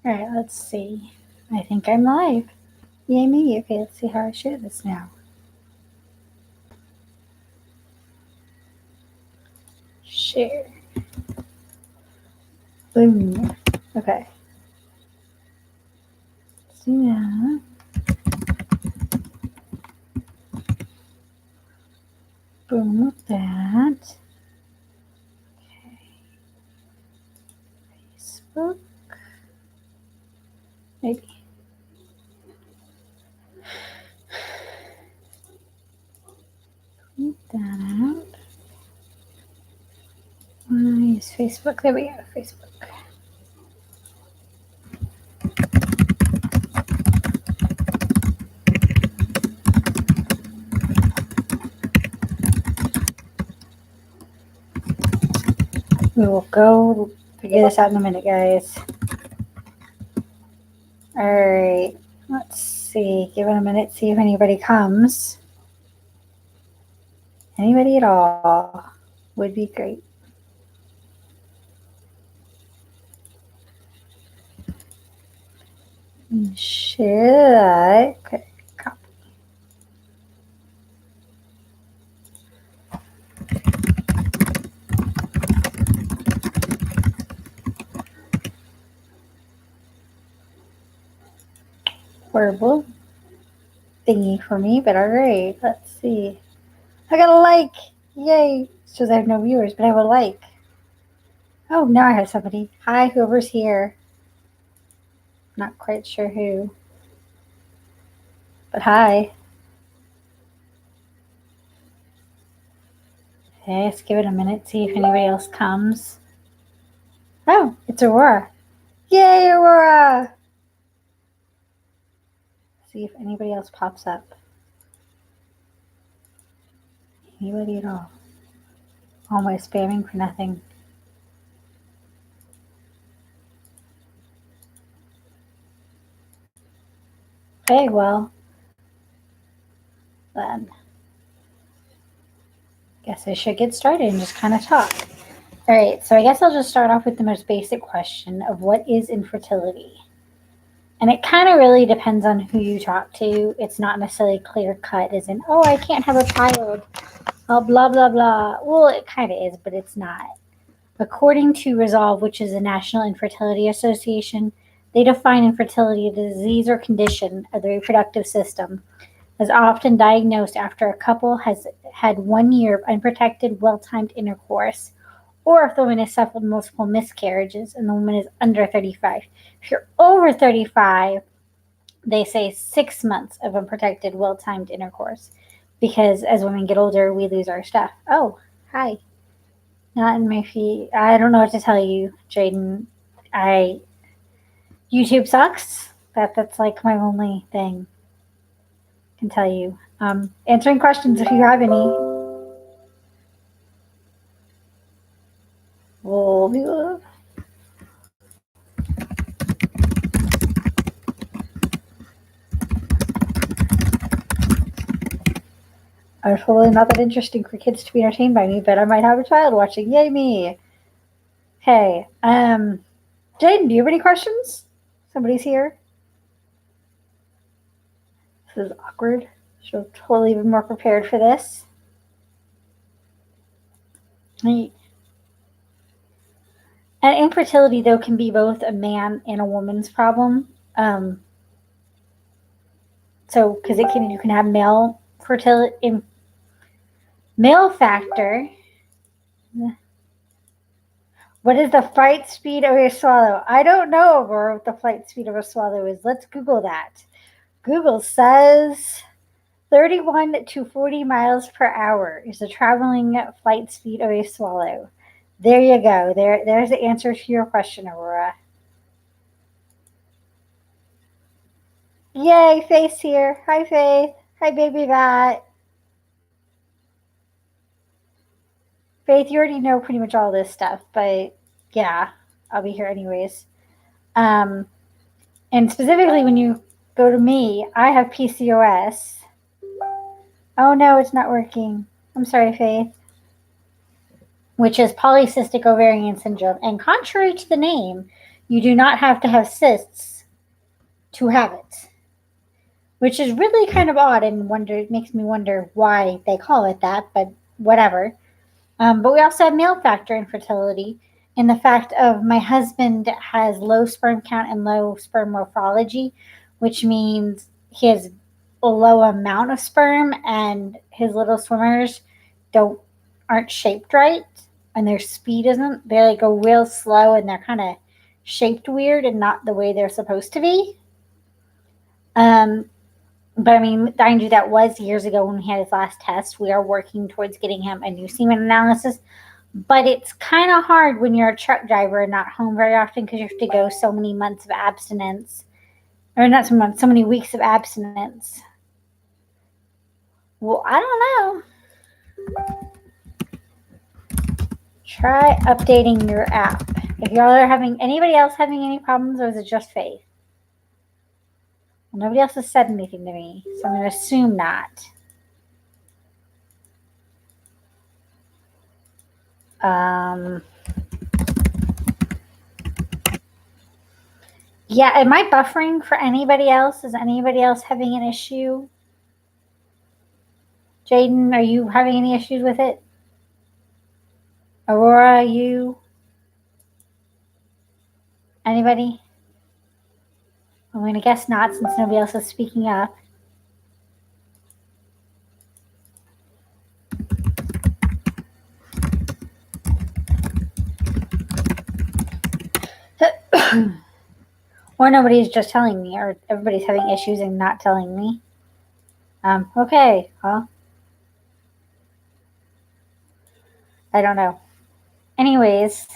Alright, let's see. I think I'm live. Yay me. Okay, let's see how I share this now. Share. Boom. Okay. Let's do that. Boom with that. Okay. Facebook. Maybe. Leave that out. Use Facebook. There we go. Facebook. We will go figure this out in a minute, guys. Alright. Let's see. Give it a minute. See if anybody comes. Anybody at all would be great. Share that. Okay, copy. Horrible thingy for me, but alright. Let's see. I got a like. Yay. Shows I have no viewers, but I have a like. Oh, now I have somebody. Hi, whoever's here. Not quite sure who. But hi. Okay, let's give it a minute, see if anybody else comes. Oh, it's Aurora. Yay, Aurora! See if anybody else pops up. Anybody at all? All my spamming for nothing. Okay, well, then guess I should get started and just kind of talk. All right, so I guess I'll just start off with the most basic question of what is infertility? And it kind of really depends on who you talk to. It's not necessarily clear cut as in, oh, I can't have a child. Oh, blah, blah, blah. Well, it kind of is, but it's not. According to Resolve, which is the National Infertility Association, they define infertility as a disease or condition of the reproductive system as often diagnosed after a couple has had 1 year of unprotected, well-timed intercourse, or if the woman has suffered multiple miscarriages and the woman is under 35. If you're over 35, they say 6 months of unprotected, well-timed intercourse, because as women get older, we lose our stuff. Oh, hi. Not in my feed. I don't know what to tell you, Jaden. YouTube sucks. That's like my only thing I can tell you. Answering questions if you have any. Well, I'm totally not that interesting for kids to be entertained by me, but I might have a child watching. Yay me. Hey, Jaden, do you have any questions? Somebody's here. This is awkward. Should have totally been more prepared for this. And infertility, though, can be both a man and a woman's problem. So, because you can have male fertility, male factor. What is the flight speed of a swallow? I don't know what the flight speed of a swallow is. Let's Google that. Google says 31 to 40 miles per hour is the traveling flight speed of a swallow. There you go. There's the answer to your question, Aurora. Yay, Faith's here. Hi, Faith. Hi, baby bat. Faith, you already know pretty much all this stuff, but yeah, I'll be here anyways. And specifically when you go to me, I have PCOS. Oh no, it's not working. I'm sorry, Faith. Which is polycystic ovarian syndrome. And contrary to the name, You do not have to have cysts to have it, which is really kind of odd and makes me wonder why they call it that, but whatever. But we also have male factor infertility in the fact of my husband has low sperm count and low sperm morphology, which means he has a low amount of sperm and his little swimmers aren't shaped right and their speed isn't. They like go real slow and they're kind of shaped weird and not the way they're supposed to be. But I mean, mind you, that was years ago when he had his last test. We are working towards getting him a new semen analysis. But it's kind of hard when you're a truck driver and not home very often because you have to go so many months of abstinence. Or not so months, so many weeks of abstinence. Well, I don't know. Try updating your app. If y'all are anybody else having any problems, or is it just Faith? Well, nobody else has said anything to me, so I'm going to assume not. Yeah, am I buffering for anybody else? Is anybody else having an issue? Jaden, are you having any issues with it? Aurora, you? Anybody? I'm going to guess not since nobody else is speaking up. Or nobody's just telling me, or everybody's having issues and not telling me. Okay, well, I don't know. Anyways,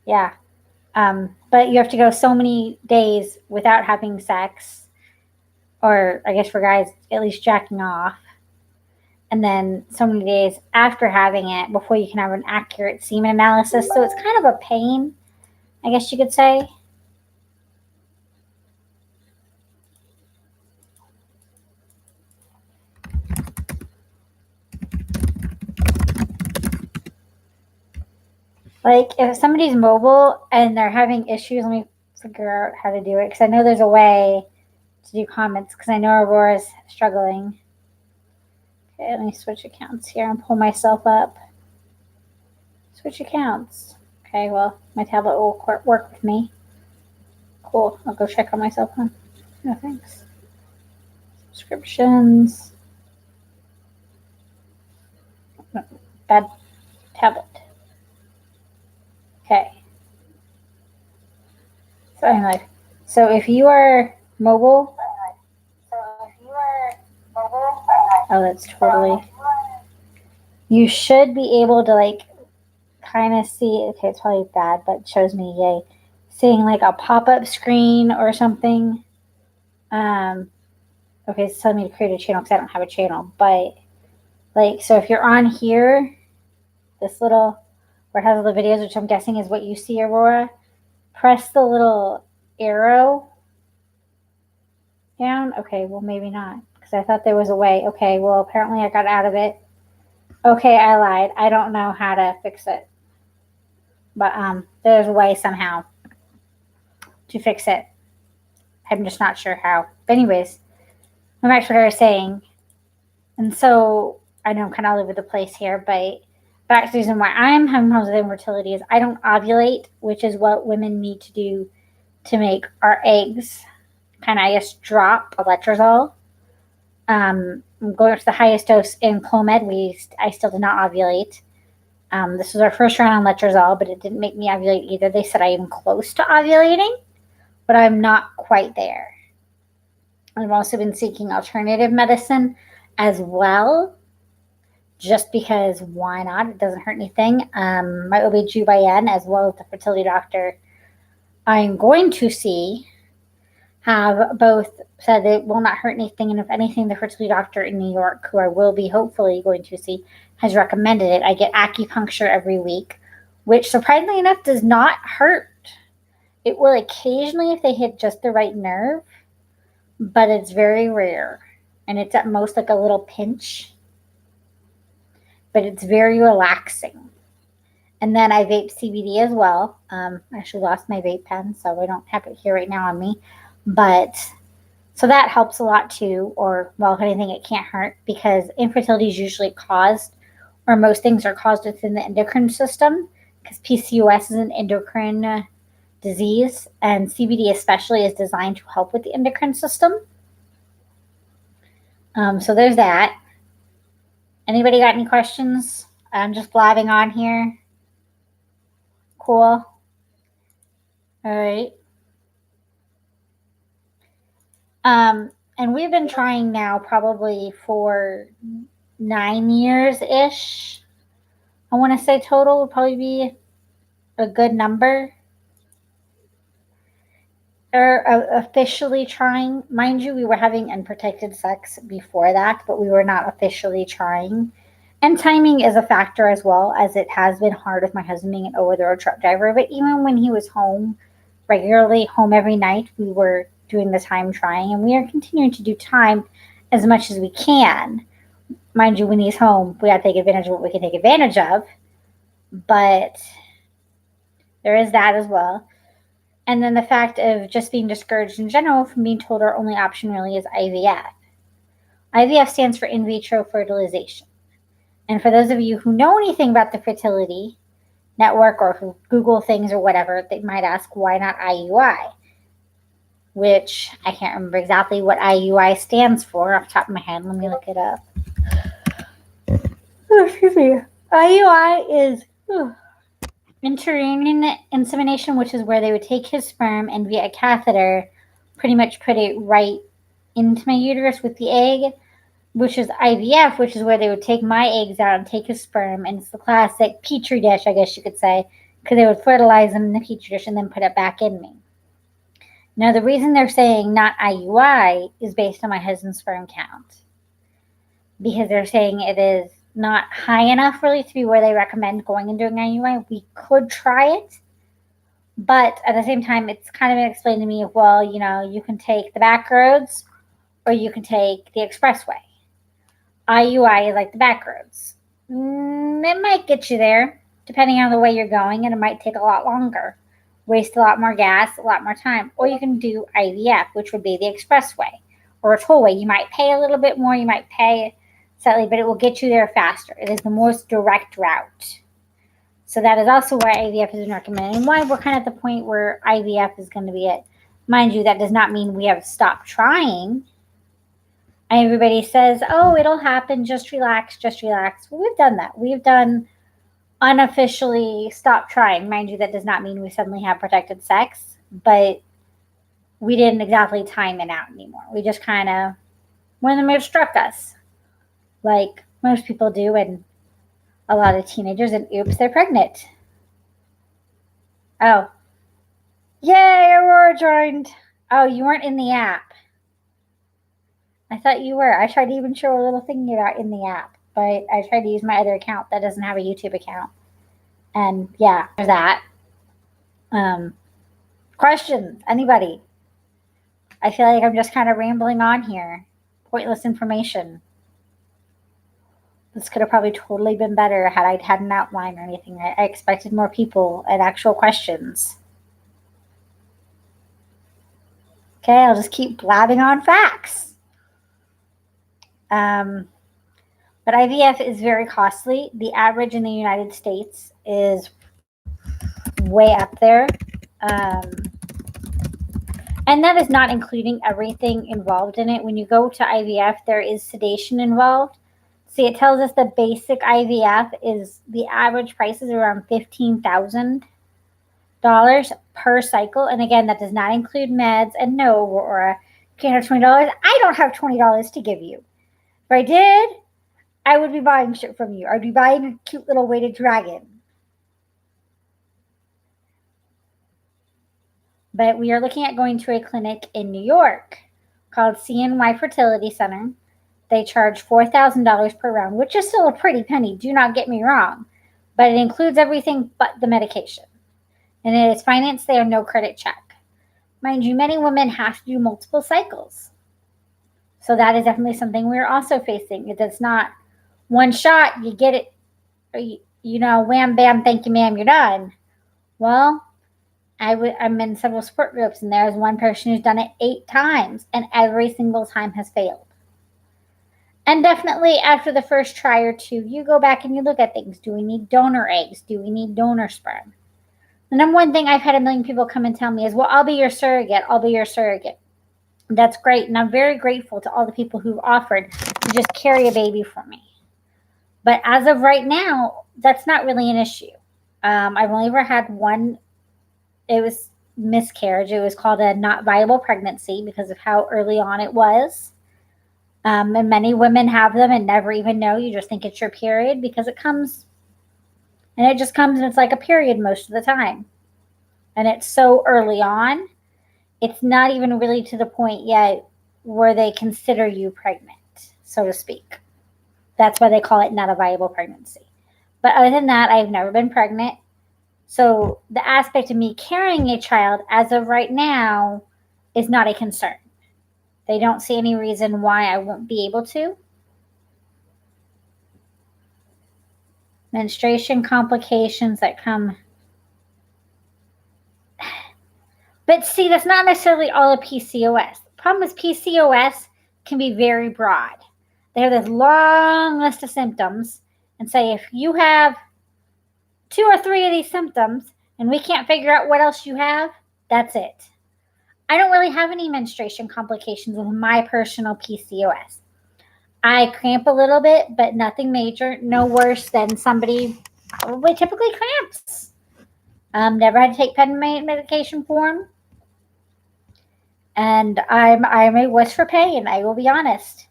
yeah. But you have to go so many days without having sex, or I guess for guys, at least jacking off, and then so many days after having it before you can have an accurate semen analysis. So it's kind of a pain, I guess you could say. Like if somebody's mobile and they're having issues, let me figure out how to do it because I know there's a way to do comments because I know Aurora's struggling. Okay, let me switch accounts here and pull myself up. Switch accounts. Okay, well, my tablet will work with me. Cool. I'll go check on my cell phone. No thanks. Subscriptions. Bad tablet. Okay. So anyway, so if you are mobile, oh, that's totally. You should be able to like kind of see. Okay, it's probably bad, but it shows me yay, seeing like a pop-up screen or something. Okay, it's telling me to create a channel because I don't have a channel, but like so if you're on here, this little where it has all the videos, which I'm guessing is what you see, Aurora. Press the little arrow down. Okay, well, maybe not because I thought there was a way. Okay, well, apparently I got out of it. Okay, I lied. I don't know how to fix it. But there's a way somehow to fix it. I'm just not sure how. But anyways, I'm back to what I was saying. And so I know I'm kind of all over the place here, but back to the reason why I'm having problems with infertility is I don't ovulate, which is what women need to do to make our eggs kind of, I guess, drop letrozole. I'm going up to the highest dose in Clomid. I still did not ovulate. This was our first round on letrozole, but it didn't make me ovulate either. They said I am close to ovulating, but I'm not quite there. I've also been seeking alternative medicine as well, just because why not? It doesn't hurt anything. My OB-GYN as well as the fertility doctor I'm going to see have both said it will not hurt anything. And if anything, the fertility doctor in New York, who I will be hopefully going to see, has recommended it. I get acupuncture every week, which surprisingly enough does not hurt. It will occasionally if they hit just the right nerve, but it's very rare. And it's at most like a little pinch, but it's very relaxing. And then I vape CBD as well. I actually lost my vape pen, so I don't have it here right now on me. But so that helps a lot too. Or, well, if anything, it can't hurt because infertility is usually caused, or most things are caused within the endocrine system because PCOS is an endocrine disease, and CBD especially is designed to help with the endocrine system. So there's that. Anybody got any questions? I'm just blabbing on here. Cool. All right. And we've been trying now probably for 9 years ish. I want to say total would probably be a good number. Or officially trying. Mind you, we were having unprotected sex before that, but we were not officially trying. And timing is a factor as well, as it has been hard with my husband being an over-the-road truck driver. But even when he was home, regularly home every night, we were doing the time trying, and we are continuing to do time as much as we can. Mind you, when he's home, we got to take advantage of what we can take advantage of. But there is that as well. And then the fact of just being discouraged in general from being told our only option really is IVF. IVF stands for in vitro fertilization. And for those of you who know anything about the fertility network or who Google things or whatever, they might ask, why not IUI? Which I can't remember exactly what IUI stands for off the top of my head. Let me look it up. Oh, excuse me. IUI is intrauterine insemination, which is where they would take his sperm and via a catheter pretty much put it right into my uterus with the egg, which is IVF, which is where they would take my eggs out and take his sperm, and it's the classic petri dish, I guess you could say, because they would fertilize them in the petri dish and then put it back in me. Now, the reason they're saying not IUI is based on my husband's sperm count, because they're saying it is not high enough really to be where they recommend going and doing IUI. We could try it, but at the same time, it's kind of been explained to me, well, you know, you can take the back roads or you can take the expressway. IUI is like the back roads. It might get you there depending on the way you're going, and it might take a lot longer, waste a lot more gas, a lot more time. Or you can do IVF, which would be the expressway or a tollway. You might pay a little bit more, you might pay slightly, but it will get you there faster. It is the most direct route. So that is also why IVF is recommended, and why we're kind of at the point where IVF is going to be it. Mind you, that does not mean we have stopped trying. Everybody says, oh, it'll happen, just relax, just relax. Well, we've done that. We've done unofficially stop trying. Mind you, that does not mean we suddenly have protected sex, but we didn't exactly time it out anymore. We just kind of, when the mood struck us, like most people do, and a lot of teenagers, and oops, they're pregnant. Oh. Yay, Aurora joined. Oh, you weren't in the app. I thought you were. I tried to even show a little thing about in the app, but I tried to use my other account that doesn't have a YouTube account. And yeah, there's that. Questions? Anybody? I feel like I'm just kind of rambling on here. Pointless information. This could have probably totally been better had I had an outline or anything. I expected more people and actual questions. Okay, I'll just keep blabbing on facts. But IVF is very costly. The average in the United States is way up there. And that is not including everything involved in it. When you go to IVF, there is sedation involved. See, it tells us the basic IVF is the average price is around $15,000 per cycle. And again, that does not include meds. And no, Aurora, you can't have $20. I don't have $20 to give you. If I did, I would be buying shit from you. I'd be buying a cute little weighted dragon. But we are looking at going to a clinic in New York called CNY Fertility Center. They charge $4,000 per round, which is still a pretty penny. Do not get me wrong. But it includes everything but the medication. And it is financed there, no credit check. Mind you, many women have to do multiple cycles. So that is definitely something we're also facing. It's not one shot, you get it, wham, bam, thank you, ma'am, you're done. Well, I'm in several support groups, and there's one person who's done it 8 times, and every single time has failed. And definitely after the first try or two, you go back and you look at things. Do we need donor eggs? Do we need donor sperm? The number one thing I've had a million people come and tell me is, well, I'll be your surrogate. I'll be your surrogate. That's great. And I'm very grateful to all the people who've offered to just carry a baby for me. But as of right now, that's not really an issue. I've only ever had one. It was miscarriage. It was called a not viable pregnancy because of how early on it was. And many women have them and never even know. You just think it's your period because it comes. And it just comes and it's like a period most of the time. And it's so early on, it's not even really to the point yet where they consider you pregnant, so to speak. That's why they call it not a viable pregnancy. But other than that, I've never been pregnant. So the aspect of me carrying a child as of right now is not a concern. They don't see any reason why I won't be able to. Menstruation complications that come. But see, that's not necessarily all of PCOS. The problem is PCOS can be very broad. They have this long list of symptoms and say if you have 2 or 3 of these symptoms and we can't figure out what else you have, that's it. I don't really have any menstruation complications with my personal PCOS. I cramp a little bit, but nothing major, no worse than somebody probably typically cramps. Never had to take pen medication for them. And I'm a wuss for pain, I will be honest.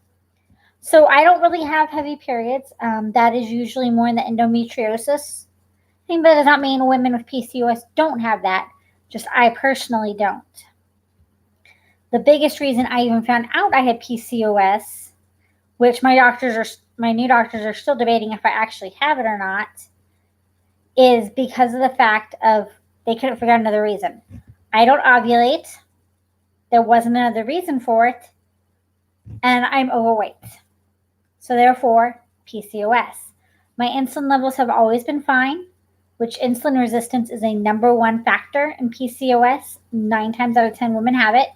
So I don't really have heavy periods. That is usually more in the endometriosis thing, but that does not mean women with PCOS don't have that. Just I personally don't. The biggest reason I even found out I had PCOS, which my new doctors are still debating if I actually have it or not, is because of the fact of they couldn't figure out another reason. I don't ovulate. There wasn't another reason for it. And I'm overweight. So therefore, PCOS. My insulin levels have always been fine, which insulin resistance is a number one factor in PCOS. 9 times out of 10 women have it.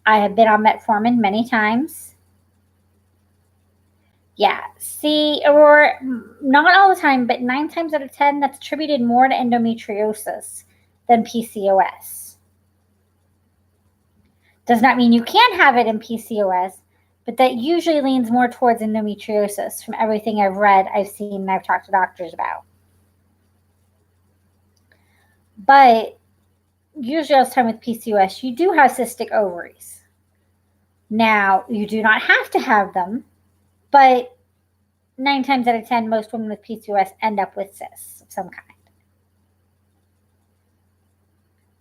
I have been on metformin many times. Yeah, see, or not all the time, but 9 times out of 10, that's attributed more to endometriosis than PCOS. Does not mean you can't have it in PCOS, but that usually leans more towards endometriosis from everything I've read, I've seen, and I've talked to doctors about. But usually all the time with PCOS, you do have cystic ovaries. Now, you do not have to have them, but 9 times out of 10, most women with PCOS end up with cysts of some kind.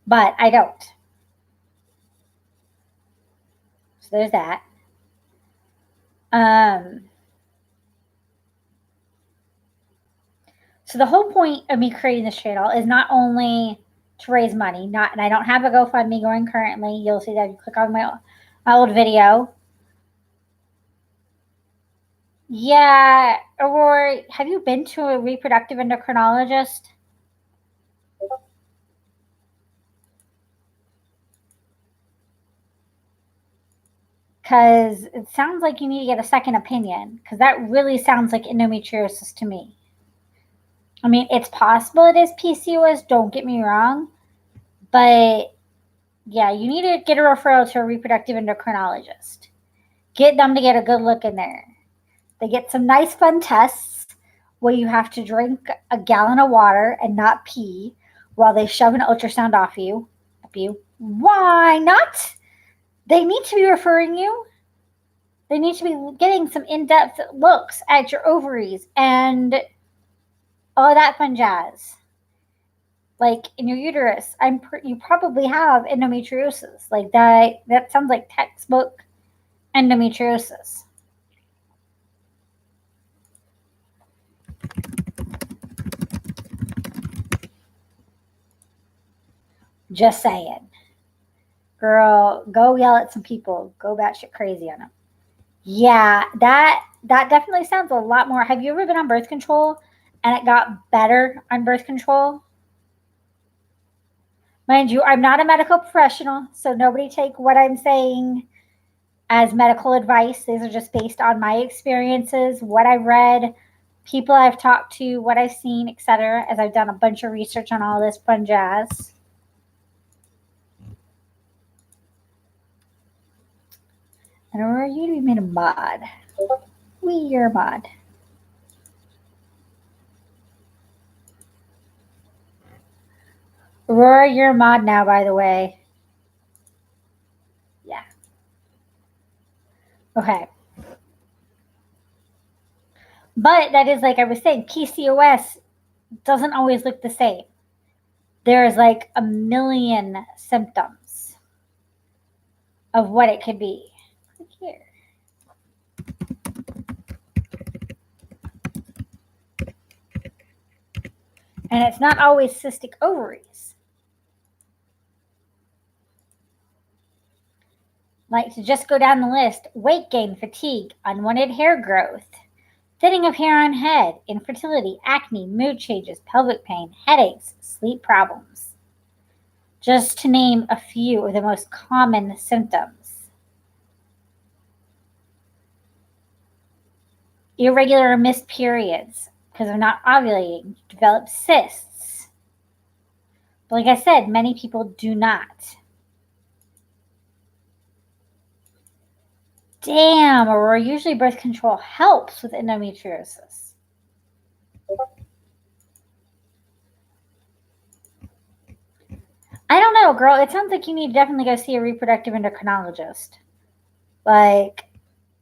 But I don't. So there's that. So the whole point of me creating this channel is not only to raise money, and I don't have a GoFundMe going currently. You'll see that if you click on my old video. Yeah, or have you been to a reproductive endocrinologist? Because it sounds like you need to get a second opinion, because that really sounds like endometriosis to me. I mean, it's possible it is PCOS, don't get me wrong, but yeah, you need to get a referral to a reproductive endocrinologist. Get them to get a good look in there. They get some nice fun tests where you have to drink a gallon of water and not pee while they shove an ultrasound up you. Why not? They need to be referring you. They need to be getting some in-depth looks at your ovaries and all that fun jazz. Like in your uterus, you probably have endometriosis. Like that sounds like textbook endometriosis. Just saying. Girl, go yell at some people. Go batshit crazy on them. Yeah, that definitely sounds a lot more. Have you ever been on birth control? and it got better on birth control. Mind you, I'm not a medical professional, so nobody take what I'm saying as medical advice. These are just based on my experiences, what I've read, people I've talked to, what I've seen, etc., as I've done a bunch of research on all this fun jazz. And Aurora, you to be made a mod. You're a mod. Aurora, you're a mod now, by the way. Yeah. Okay. But that is, like I was saying, PCOS doesn't always look the same. There's like a million symptoms of what it could be. Click here. And it's not always cystic ovaries. Like, to just go down the list: weight gain, fatigue, unwanted hair growth, thinning of hair on head, infertility, acne, mood changes, pelvic pain, headaches, sleep problems. Just to name a few of the most common symptoms. Irregular or missed periods because of not ovulating, develop cysts. But like I said, many people do not. Damn, Aurora, usually birth control helps with endometriosis. I don't know, girl. It sounds like you need to definitely go see a reproductive endocrinologist. Like,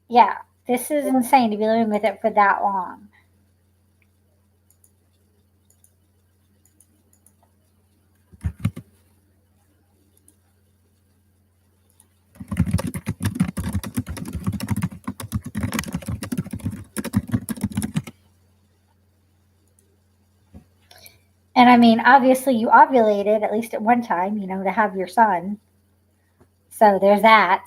yeah, this is insane to be living with it for that long. And I mean, obviously you ovulated at least at one time, to have your son. So there's that.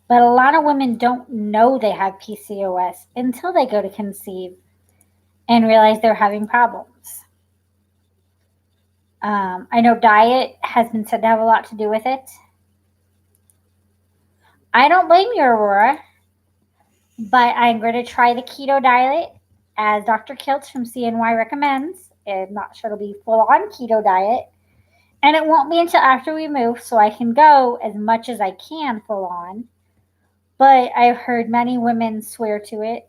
But a lot of women don't know they have PCOS until they go to conceive and realize they're having problems. I know diet has been said to have a lot to do with it. I don't blame you, Aurora, but I'm going to try the keto diet as Dr. Kiltz from CNY recommends. I'm not sure it'll be full-on keto diet. And it won't be until after we move, so I can go as much as I can full-on. But I've heard many women swear to it.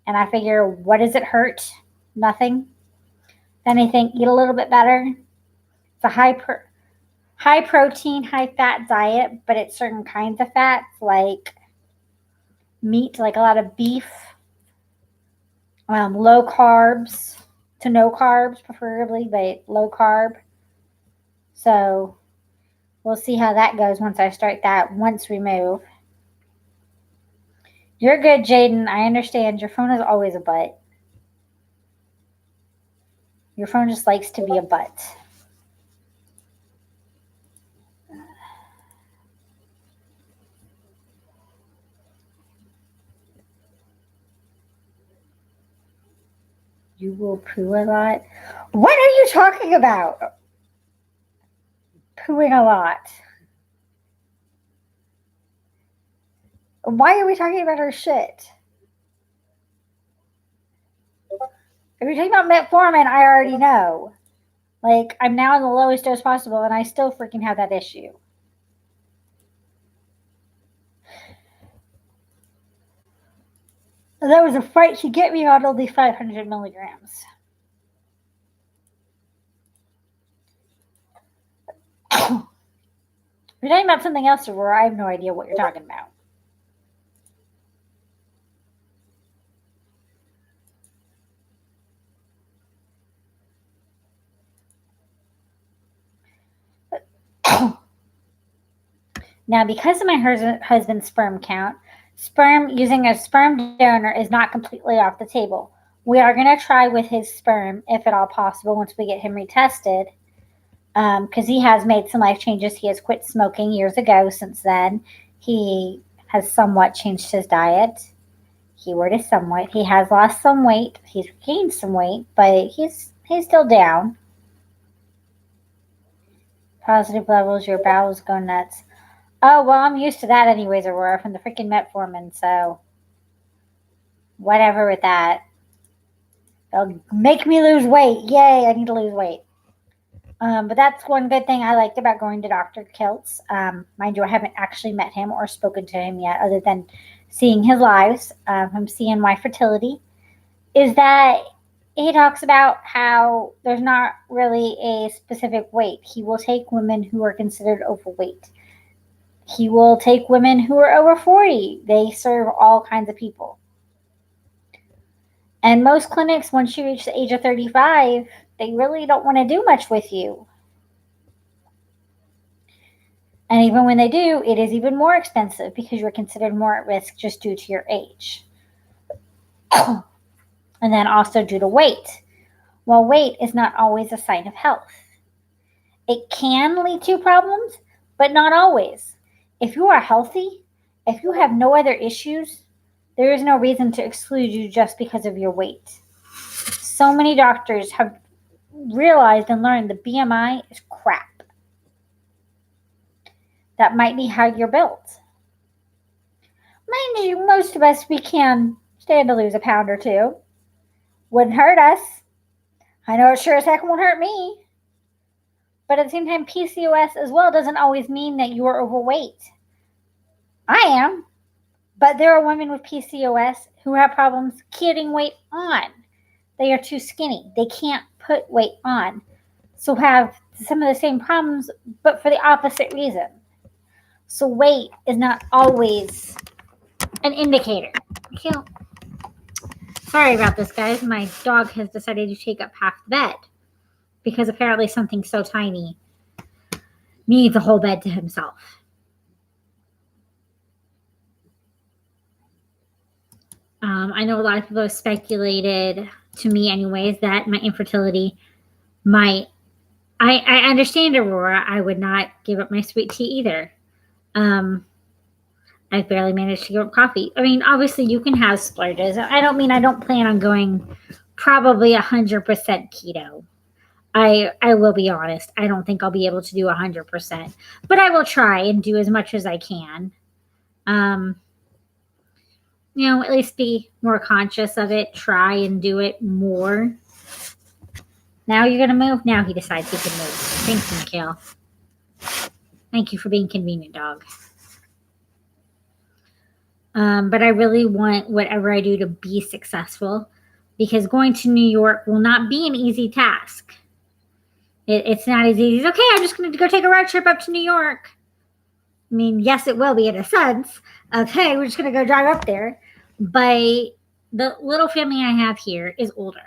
And I figure, what does it hurt? Nothing. Then I think, eat a little bit better. It's a high protein, high fat diet, but it's certain kinds of fats like meat, like a lot of beef, low carbs to no carbs preferably, but low carb. So we'll see how that goes once I start that, once we move. You're good, Jaden. I understand. Your phone is always a butt. Your phone just likes to be a butt. You will poo a lot? What are you talking about? Pooing a lot. Why are we talking about her shit? If you're talking about metformin, I already know. Like, I'm now on the lowest dose possible, and I still freaking have that issue. That was a fight to get me on only 500 milligrams. If you're talking about something else, Aurora, I have no idea what you're talking about. Now, because of my husband's sperm count, using a sperm donor is not completely off the table. We are going to try with his sperm, if at all possible, once we get him retested, because he has made some life changes. He has quit smoking years ago. Since then, he has somewhat changed his diet. keyword is somewhat. He has lost some weight. He's gained some weight, but he's still down. Positive levels, your bowels go nuts. Oh, well, I'm used to that anyways, Aurora, from the freaking metformin, so whatever with that. They'll make me lose weight. Yay, I need to lose weight. But that's one good thing I liked about going to Dr. Kiltz. Mind you, I haven't actually met him or spoken to him yet, other than seeing his lives from seeing my fertility, is that he talks about how there's not really a specific weight. He will take women who are considered overweight. He will take women who are over 40. They serve all kinds of people. And most clinics, once you reach the age of 35, they really don't want to do much with you. And even when they do, it is even more expensive because you're considered more at risk just due to your age. And then also due to weight. Well, weight is not always a sign of health. It can lead to problems, but not always. If you are healthy, if you have no other issues, there is no reason to exclude you just because of your weight. So many doctors have realized and learned the BMI is crap. That might be how you're built. Mind you, most of us, we can stand to lose a pound or two. Wouldn't hurt us. I know it sure as heck won't hurt me. But at the same time, PCOS as well doesn't always mean that you are overweight. I am. But there are women with PCOS who have problems getting weight on. They are too skinny. They can't put weight on. So have some of the same problems, but for the opposite reason. So weight is not always an indicator. Sorry about this, guys. My dog has decided to take up half the bed because apparently something so tiny needs a whole bed to himself. I know a lot of people have speculated, to me anyways, that my infertility might... I understand, Aurora. I would not give up my sweet tea either. I've barely managed to give up coffee. I mean, obviously you can have splurges. I don't plan on going probably 100% keto. I will be honest. I don't think I'll be able to do 100%, but I will try and do as much as I can. At least be more conscious of it. Try and do it more. Now you're going to move? Now he decides he can move. Thanks, Mikhail. Thank you for being convenient, dog. But I really want whatever I do to be successful, because going to New York will not be an easy task. It's not as easy as, okay, I'm just going to go take a road trip up to New York. I mean, yes, it will be in a sense. Okay, we're just going to go drive up there. But the little family I have here is older.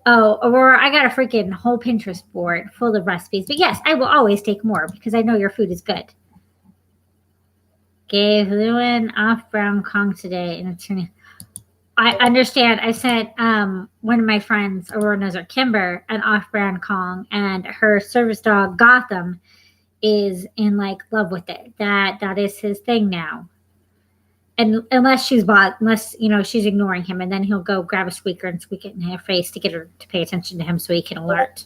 Oh, Aurora, I got a freaking whole Pinterest board full of recipes. But yes, I will always take more because I know your food is good. Gave Lewin off Brown Kong today. And I understand. I sent one of my friends, Aurora knows her, Kimber, an off Brown Kong, and her service dog, Gotham, is in love with it. That is his thing now. And unless she's ignoring him, and then he'll go grab a squeaker and squeak it in her face to get her to pay attention to him so he can alert.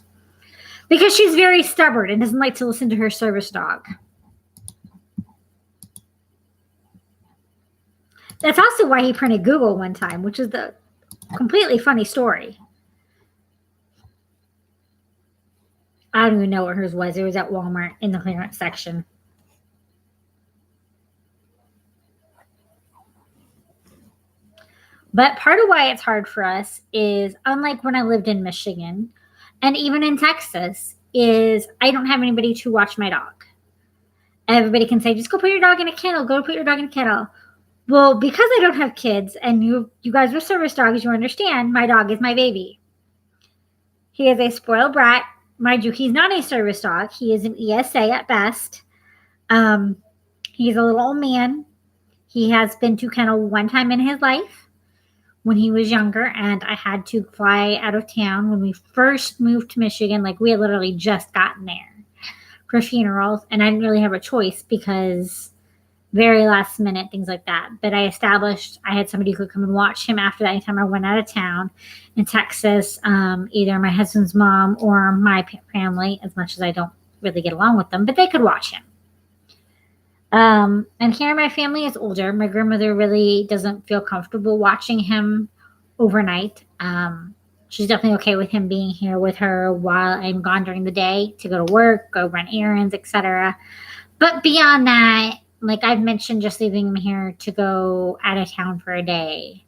Because she's very stubborn and doesn't like to listen to her service dog. That's also why he printed Google one time, which is the completely funny story. I don't even know what hers was. It was at Walmart in the clearance section. But part of why it's hard for us is, unlike when I lived in Michigan and even in Texas, is I don't have anybody to watch my dog. Everybody can say, just go put your dog in a kennel. Go put your dog in a kennel. Well, because I don't have kids and you guys are service dogs, you understand, my dog is my baby. He is a spoiled brat. Mind you, he's not a service dog. He is an ESA at best. He's a little old man. He has been to kennel one time in his life when he was younger, and I had to fly out of town when we first moved to Michigan. We had literally just gotten there for funerals, and I didn't really have a choice because very last minute, things like that. But I established I had somebody who could come and watch him after that anytime I went out of town in Texas, either my husband's mom or my family, as much as I don't really get along with them, but they could watch him. And here my family is older. My grandmother really doesn't feel comfortable watching him overnight. She's definitely okay with him being here with her while I'm gone during the day to go to work, go run errands, etc. But beyond that, like I've mentioned, just leaving him here to go out of town for a day,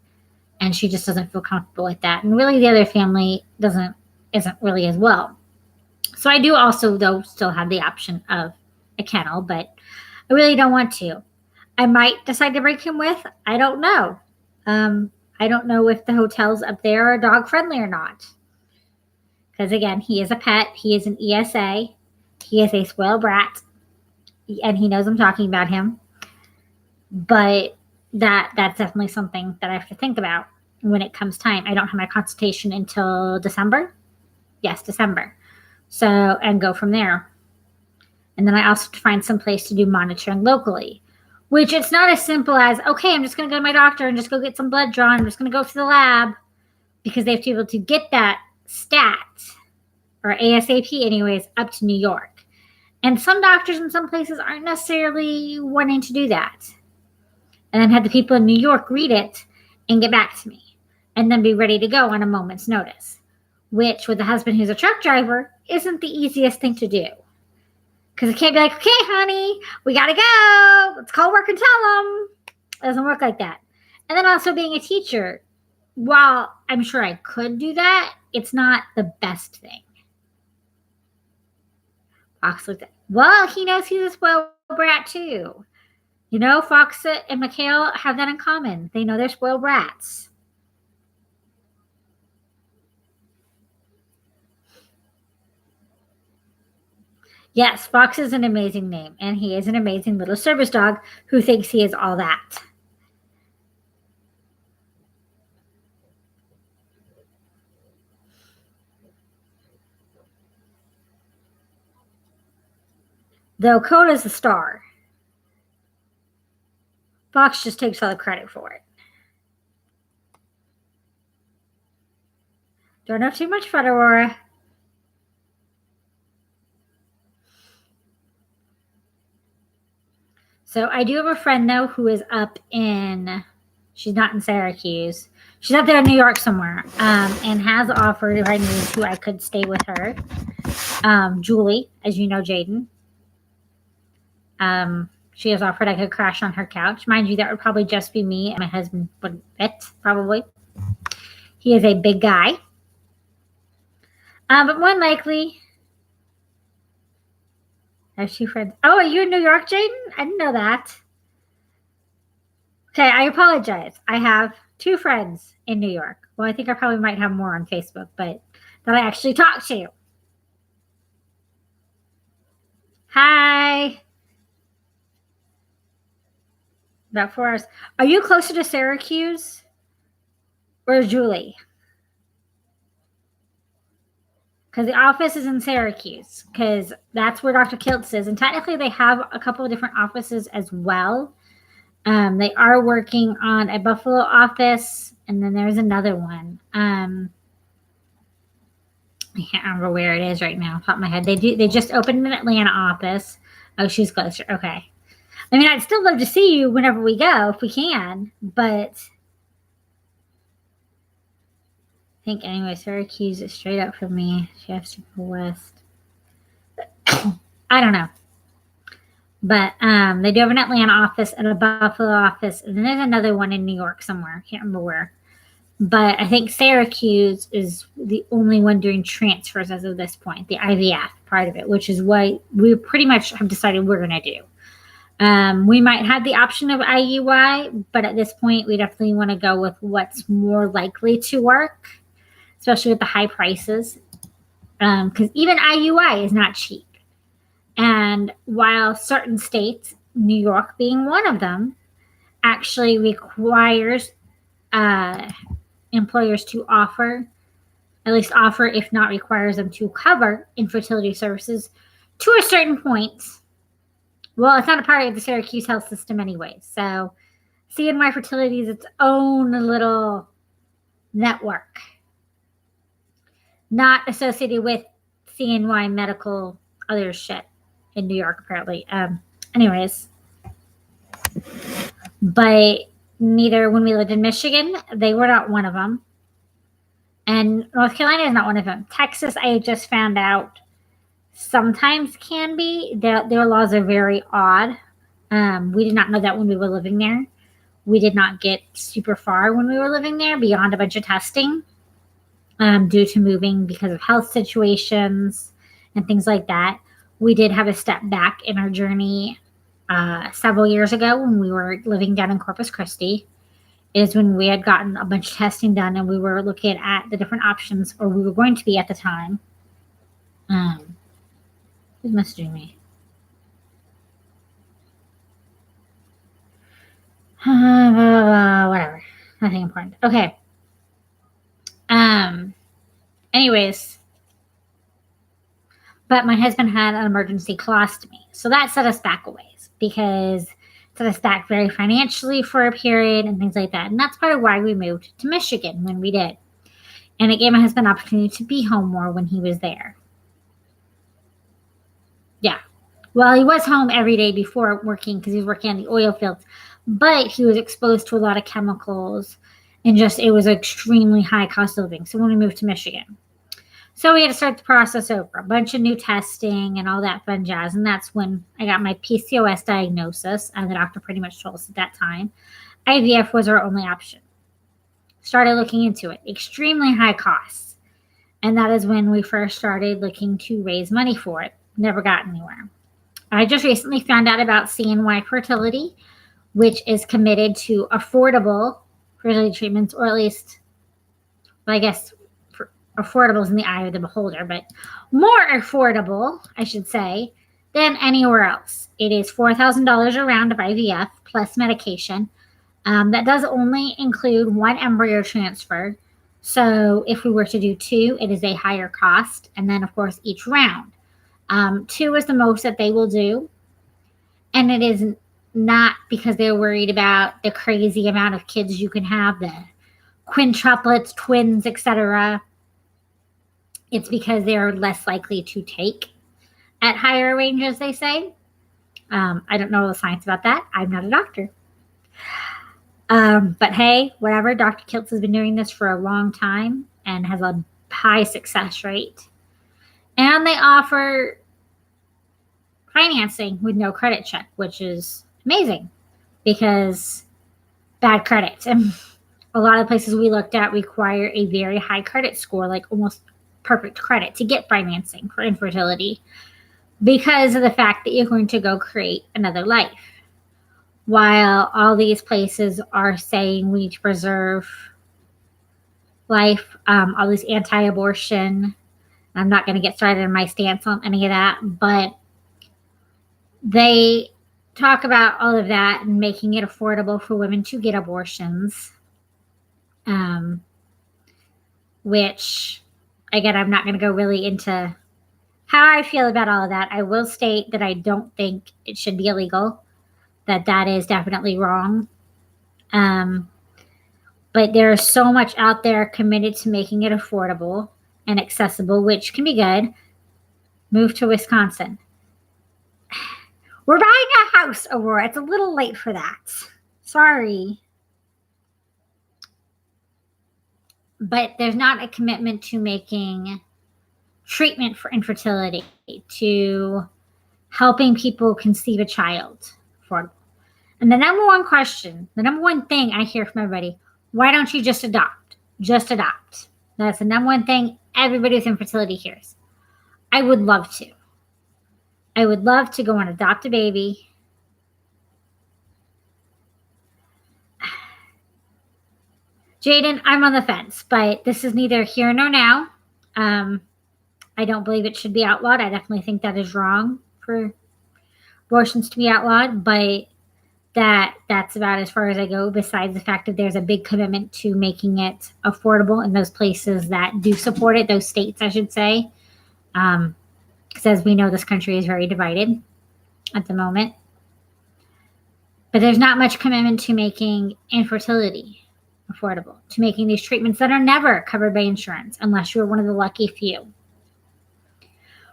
and she just doesn't feel comfortable with that. And really, the other family isn't really as well. So I do also, though, still have the option of a kennel, but I really don't want to. I might decide to bring him with. I don't know. I don't know if the hotels up there are dog friendly or not. Because again, he is a pet. He is an ESA. He is a spoiled brat, and he knows I'm talking about him. But that's definitely something that I have to think about when it comes time. I don't have my consultation until December. Yes, December. So, and go from there. And then I also have to find some place to do monitoring locally, which it's not as simple as, okay, I'm just going to go to my doctor and just go get some blood drawn. I'm just going to go to the lab, because they have to be able to get that stat, or ASAP anyways, up to New York. And some doctors in some places aren't necessarily wanting to do that. And then have the people in New York read it and get back to me, and then be ready to go on a moment's notice, which with a husband who's a truck driver isn't the easiest thing to do. Because I can't be like, okay, honey, we got to go. Let's call work and tell them. It doesn't work like that. And then also being a teacher, while I'm sure I could do that, it's not the best thing. Fox looked at, well, he knows he's a spoiled brat too. You know, Fox and Mikhail have that in common. They know they're spoiled brats. Yes, Fox is an amazing name, and he is an amazing little service dog who thinks he is all that. Though Coda's the star, Fox just takes all the credit for it. Don't have too much fun, Aurora. So I do have a friend, though, who is up in, she's not in Syracuse. She's up there in New York somewhere, and has offered, if I needed to, I could stay with her. Julie, as you know, Jaden. She has offered I could crash on her couch. Mind you, that would probably just be me, and my husband wouldn't fit, probably. He is a big guy. But more likely, I have two friends. Oh, are you in New York, Jaden? I didn't know that. Okay, I apologize. I have two friends in New York. Well, I think I probably might have more on Facebook, but that I actually talk to. Hi. About 4 hours. Are you closer to Syracuse or Julie? Because the office is in Syracuse, because that's where Dr. Kiltz is. And technically, they have a couple of different offices as well. They are working on a Buffalo office, and then there's another one. I can't remember where it is right now, off the top of my head. They just opened an Atlanta office. Oh, she's closer. Okay. I mean, I'd still love to see you whenever we go, if we can, but I think anyway, Syracuse is straight up from me. She has to go west. I don't know. But they do have an Atlanta office and a Buffalo office, and then there's another one in New York somewhere. I can't remember where. But I think Syracuse is the only one doing transfers as of this point, the IVF part of it, which is what we pretty much have decided we're going to do. We might have the option of IUI, but at this point, we definitely want to go with what's more likely to work, especially with the high prices, because even IUI is not cheap. And while certain states, New York being one of them, actually requires employers to offer, if not requires them to cover infertility services to a certain point, Well, it's not a part of the Syracuse health system anyway. So CNY Fertility is its own little network, not associated with CNY Medical other shit in New York, apparently. Anyways, but neither when we lived in Michigan, they were not one of them. And North Carolina is not one of them. Texas, I just found out, sometimes can be. Their laws are very odd. We did not know that when we were living there. We did not get super far when we were living there beyond a bunch of testing due to moving because of health situations and things like that. We did have a step back in our journey several years ago when we were living down in Corpus Christi. Is when we had gotten a bunch of testing done and we were looking at the different options, or we were going to be at the time. Who's messaging me? Whatever. Nothing important. Okay. Anyways, but my husband had an emergency colostomy, so that set us back a ways because it set us back very financially for a period and things like that. And that's part of why we moved to Michigan when we did. And it gave my husband an opportunity to be home more when he was there. Yeah. Well, he was home every day before working because he was working on the oil fields, but he was exposed to a lot of chemicals and just it was extremely high cost of living. So when we moved to Michigan, so we had to start the process over, a bunch of new testing and all that fun jazz. And that's when I got my PCOS diagnosis, and the doctor pretty much told us at that time IVF was our only option. Started looking into it, extremely high costs. And that is when we first started looking to raise money for it. Never got anywhere. I just recently found out about CNY Fertility, which is committed to affordable fertility treatments, or at least, well, I guess affordable is in the eye of the beholder, but more affordable, I should say, than anywhere else. It is $4,000 a round of IVF plus medication. That does only include one embryo transfer. So if we were to do two, it is a higher cost. And then, of course, each round. Two is the most that they will do. And it is not because they're worried about the crazy amount of kids you can have, the quintuplets, twins, etc. It's because they're less likely to take at higher ranges, they say. I don't know the science about that. I'm not a doctor. But hey, whatever. Dr. Kiltz has been doing this for a long time and has a high success rate. And they offer financing with no credit check, which is amazing because bad credit. And a lot of places we looked at require a very high credit score, like almost perfect credit to get financing for infertility because of the fact that you're going to go create another life. While all these places are saying we need to preserve life, all this anti-abortion. I'm not going to get started in my stance on any of that, but they talk about all of that and making it affordable for women to get abortions, which, again, I'm not going to go really into how I feel about all of that. I will state that I don't think it should be illegal, that is definitely wrong. But there's so much out there committed to making it affordable and accessible, which can be good. Move to Wisconsin. We're buying a house, Aurora. It's a little late for that. Sorry. But there's not a commitment to making treatment for infertility, to helping people conceive a child affordable. And the number one question, the number one thing I hear from everybody, why don't you just adopt? Just adopt. That's the number one thing everybody with infertility hears. I would love to. I would love to go and adopt a baby. Jaden, I'm on the fence, but this is neither here nor now. I don't believe it should be outlawed. I definitely think that is wrong for abortions to be outlawed, but that's about as far as I go, besides the fact that there's a big commitment to making it affordable in those places that do support it, those states, I should say. Because as we know, this country is very divided at the moment. But there's not much commitment to making infertility affordable, to making these treatments that are never covered by insurance unless you're one of the lucky few.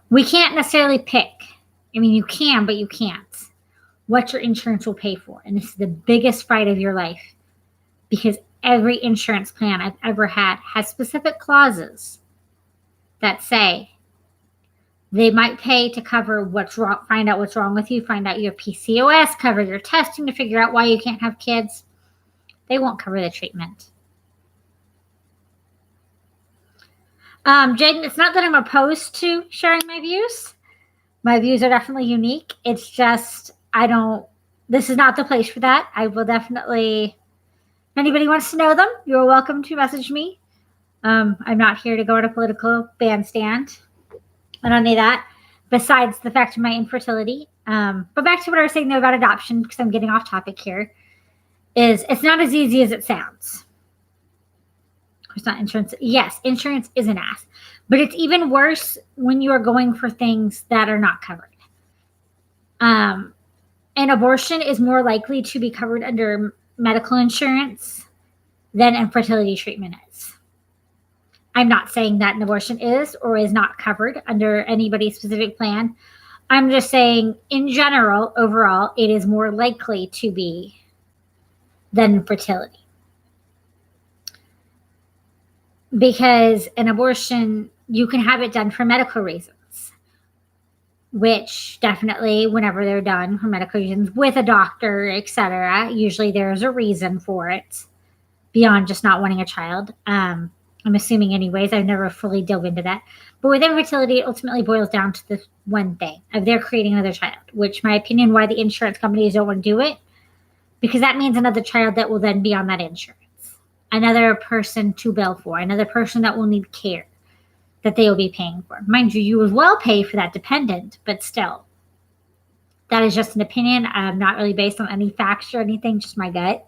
We can't necessarily pick. I mean, you can, but you can't. What your insurance will pay for. And this is the biggest fight of your life because every insurance plan I've ever had has specific clauses that say they might pay to cover what's wrong, find out what's wrong with you, find out your PCOS, cover your testing to figure out why you can't have kids. They won't cover the treatment. Jaden, it's not that I'm opposed to sharing my views. My views are definitely unique. It's just, this is not the place for that. I will definitely, if anybody wants to know them, you're welcome to message me. I'm not here to go on a political bandstand. I don't need that, besides the fact of my infertility. But back to what I was saying though about adoption, because I'm getting off topic here, is it's not as easy as it sounds. It's not insurance. Yes, insurance is an ass. But it's even worse when you are going for things that are not covered. An abortion is more likely to be covered under medical insurance than infertility treatment is. I'm not saying that an abortion is or is not covered under anybody's specific plan. I'm just saying, in general, overall, it is more likely to be than infertility. Because an abortion, you can have it done for medical reasons, which definitely, whenever they're done for medical reasons with a doctor, etc., usually there's a reason for it beyond just not wanting a child. I'm assuming anyways. I've never fully dove into that. But with infertility, it ultimately boils down to the one thing of they're creating another child, which my opinion why the insurance companies don't want to do it, because that means another child that will then be on that insurance. Another person to bill for, another person that will need care that they will be paying for. Mind you, you as well pay for that dependent, but still. That is just an opinion. I'm not really based on any facts or anything, just my gut.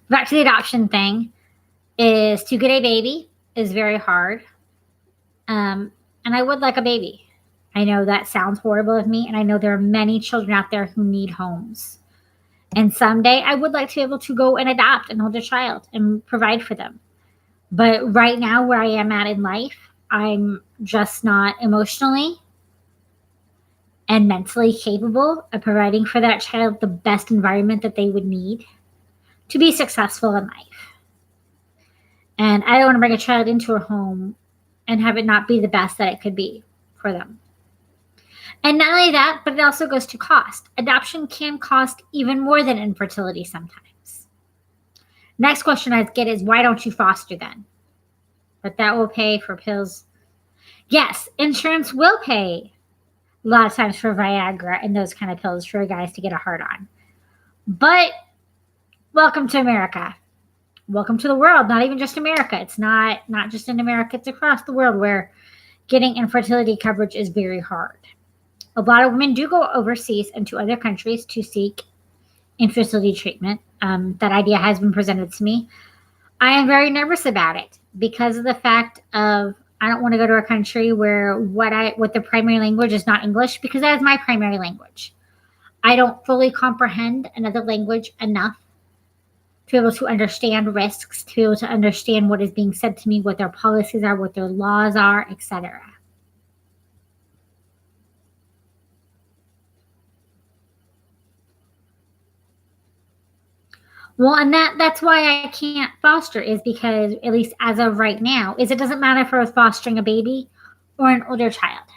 Back to the adoption thing, is to get a baby is very hard. And I would like a baby. I know that sounds horrible of me, and I know there are many children out there who need homes. And someday I would like to be able to go and adopt an older child and provide for them. But right now, where I am at in life, I'm just not emotionally and mentally capable of providing for that child the best environment that they would need to be successful in life. And I don't want to bring a child into a home and have it not be the best that it could be for them. And not only that, but it also goes to cost. Adoption can cost even more than infertility sometimes. Next question I get is, why don't you foster then? But that will pay for pills. Yes, insurance will pay a lot of times for Viagra and those kind of pills for guys to get a hard on. But welcome to America. Welcome to the world, not even just America. It's not just in America, it's across the world where getting infertility coverage is very hard. A lot of women do go overseas and to other countries to seek infertility treatment. That idea has been presented to me. I am very nervous about it because of the fact of I don't want to go to a country where what the primary language is not English, because that is my primary language. I don't fully comprehend another language enough to be able to understand risks, to be able to understand what is being said to me, what their policies are, what their laws are, etc. Well, and that's why I can't foster, is because, at least as of right now, is it doesn't matter if I was fostering a baby or an older child.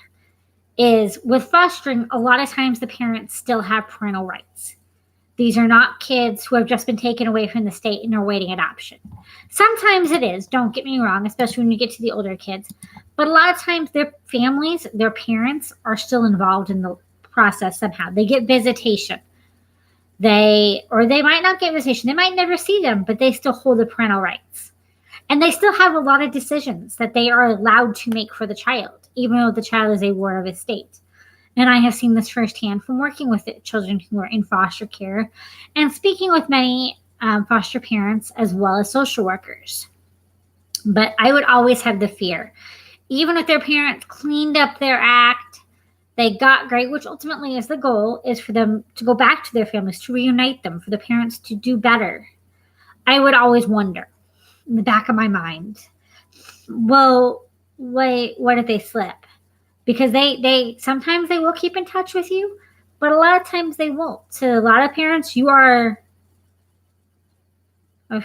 Is with fostering, a lot of times the parents still have parental rights. These are not kids who have just been taken away from the state and are waiting adoption. Sometimes it is, don't get me wrong, especially when you get to the older kids. But a lot of times their families, their parents are still involved in the process somehow. They get visitation. They might not get visitation. They might never see them, but they still hold the parental rights. And they still have a lot of decisions that they are allowed to make for the child, even though the child is a ward of a state. And I have seen this firsthand from working with children who are in foster care and speaking with many foster parents as well as social workers. But I would always have the fear, even if their parents cleaned up their act, They got great, which ultimately is the goal, is for them to go back to their families, to reunite them, for the parents to do better. I would always wonder in the back of my mind, well, wait, what if they slip? Because they sometimes they will keep in touch with you, but a lot of times they won't. To a lot of parents,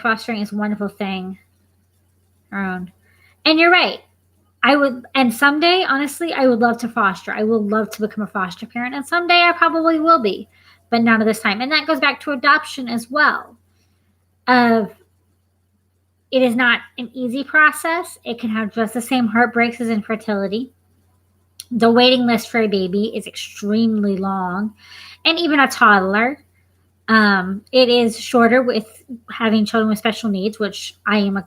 fostering is a wonderful thing. And you're right. And someday, honestly, I would love to foster. I would love to become a foster parent, and someday I probably will be, but none of this time. And that goes back to adoption as well. It is not an easy process. It can have just the same heartbreaks as infertility. The waiting list for a baby is extremely long, and even a toddler. It is shorter with having children with special needs, which I am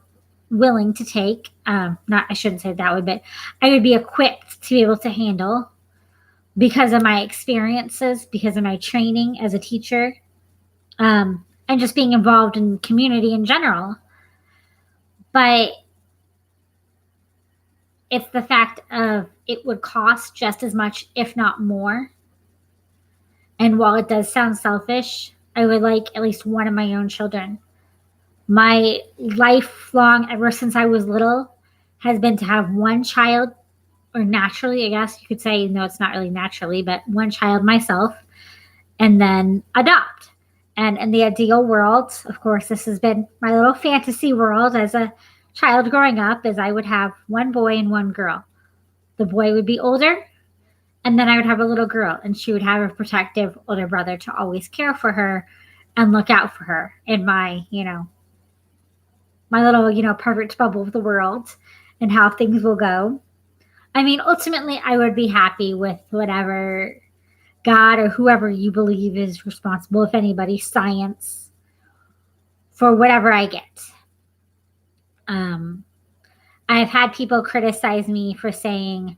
willing to take. I shouldn't say it that way, but I would be equipped to be able to handle because of my experiences, because of my training as a teacher, and just being involved in community in general. But it's the fact of it would cost just as much, if not more. And while it does sound selfish, I would like at least one of my own children. My lifelong, ever since I was little, has been to have one child, or naturally, I guess you could say, no, it's not really naturally, but one child myself, and then adopt. And in the ideal world, of course, this has been my little fantasy world as a child growing up, is I would have one boy and one girl. The boy would be older, and then I would have a little girl, and she would have a protective older brother to always care for her and look out for her in my little, perfect bubble of the world and how things will go. I mean, ultimately, I would be happy with whatever God or whoever you believe is responsible, if anybody, science, for whatever I get. I've had people criticize me for saying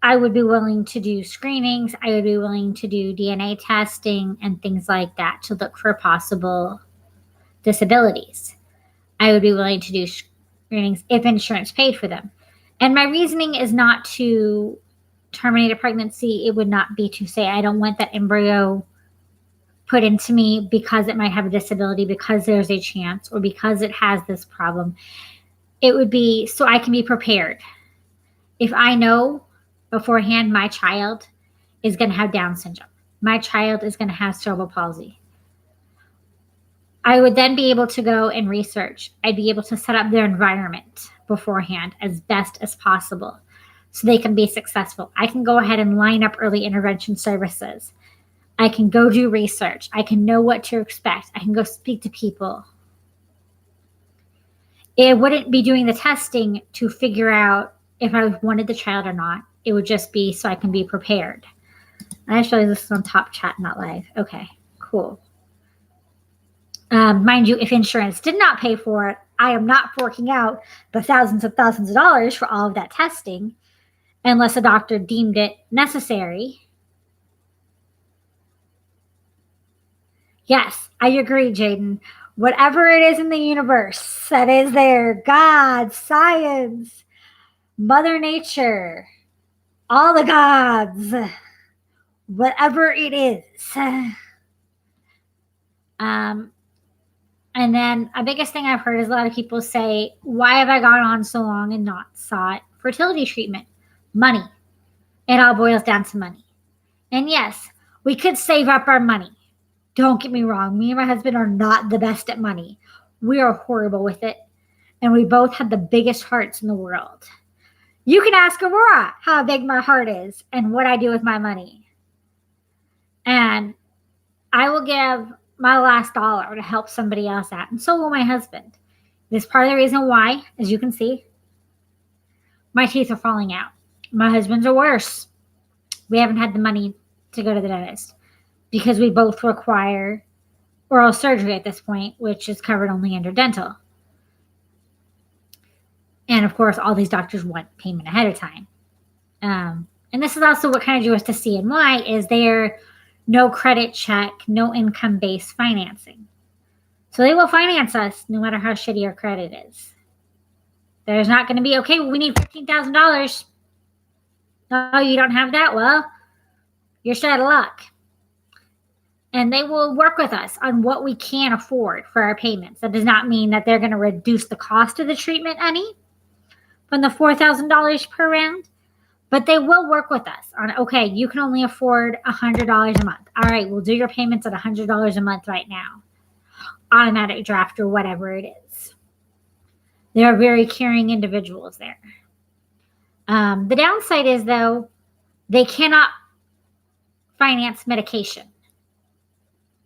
I would be willing to do screenings, I would be willing to do DNA testing and things like that to look for possible disabilities. I would be willing to do screenings if insurance paid for them. And my reasoning is not to terminate a pregnancy. It would not be to say I don't want that embryo put into me because it might have a disability, because there's a chance, or because it has this problem. It would be so I can be prepared. If I know beforehand my child is going to have Down syndrome, my child is going to have cerebral palsy, I would then be able to go and research. I'd be able to set up their environment beforehand as best as possible so they can be successful. I can go ahead and line up early intervention services. I can go do research. I can know what to expect. I can go speak to people. It wouldn't be doing the testing to figure out if I wanted the child or not. It would just be so I can be prepared. I just realized this is on Top Chat, not live. Okay, cool. Mind you, if insurance did not pay for it, I am not forking out the thousands of dollars for all of that testing unless a doctor deemed it necessary. Yes, I agree, Jaden. Whatever it is in the universe that is there, God, science, Mother Nature, all the gods, whatever it is. And then a biggest thing I've heard is a lot of people say, why have I gone on so long and not sought fertility treatment? Money. It all boils down to money. And yes, we could save up our money. Don't get me wrong. Me and my husband are not the best at money. We are horrible with it. And we both have the biggest hearts in the world. You can ask Aurora how big my heart is and what I do with my money. And I will give my last dollar to help somebody else out. And so will my husband. This is part of the reason why, as you can see, my teeth are falling out. My husband's are worse. We haven't had the money to go to the dentist because we both require oral surgery at this point, which is covered only under dental. And of course, all these doctors want payment ahead of time. And this is also what kind of drew us to CNY is there no credit check, no income-based financing. So they will finance us no matter how shitty our credit is. There's not going to be, okay, we need $15,000. Oh, you don't have that? Well, You're just out of luck. And they will work with us on what we can afford for our payments. That does not mean that they're going to reduce the cost of the treatment any from the $4,000 per round, but they will work with us on, okay, you can only afford $100 a month. All right, we'll do your payments at $100 a month right now. Automatic draft or whatever it is. They are very caring individuals there. The downside is, though, they cannot finance medication.